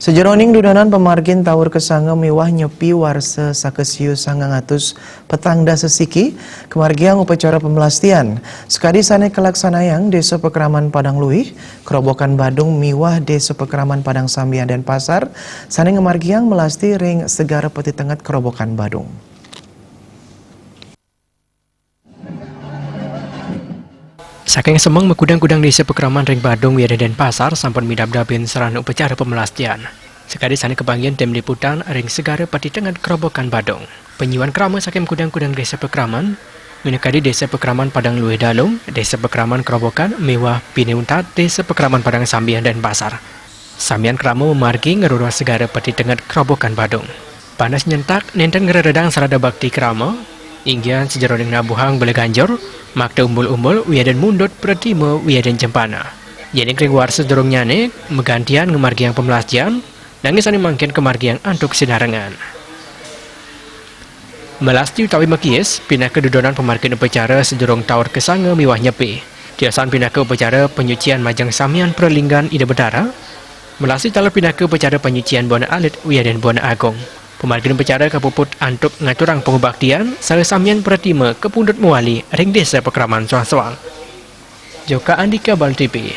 Sejeroning dudanan pemargin tawur kesanga mewah nyepi warsa sakesiu 900 petang dasa siki kemargiang upacara pemelastian. Sekadi sane kelaksanayang Desa Pekraman Padang Luih, kerobokan Badung miwah Desa Pekraman Padang Sambian dan Pasar, sane ngemargiang melasti ring segara peti tengat kerobokan Badung. Saking semang mekudang-kudang Desa Pekraman ring Badung Wiada dan Pasar sampun midap-dapin sarana upacara pemelastian. Sekali sana kebagian tim liputan ring segara peti tengat kerobokan Badung. Penyuan krama saking kudang-kudang Desa Pekraman menekadi Desa Pekraman Padang Luih Dalung, Desa Pekraman Kerobokan mewah Pineuntat, Desa Pekraman Padang Sambian dan Pasar. Sambian krama memargi ngerurah segara peti tengat kerobokan Badung. Panas nyentak nenten ngeredang sarada bakti krama inggian sejeroning nabuhang bele ganjor makta umbul-umbul wiadan mundut pratima wiadan cempana. Jadi kring warsa dorong nyane megantian ngemargiang pemelastian nangis ane mangkin kemargiang antuk sinarengan. Melasti utawi makies pindah ke dudonan pemargian upacara sejorong tawar kesanga miwah nyepi. Tiasan pindah ke upacara penyucian majang samian perlinggan ida betara. Melasti tala pindah ke upacara penyucian bona alit wiadan bona agung. Pemargian upacara kapuput antuk ngaturang pengubaktian sare samian pratima kepundut muali ring Desa Pekraman Soang-soang. Joka Andika Bal TV.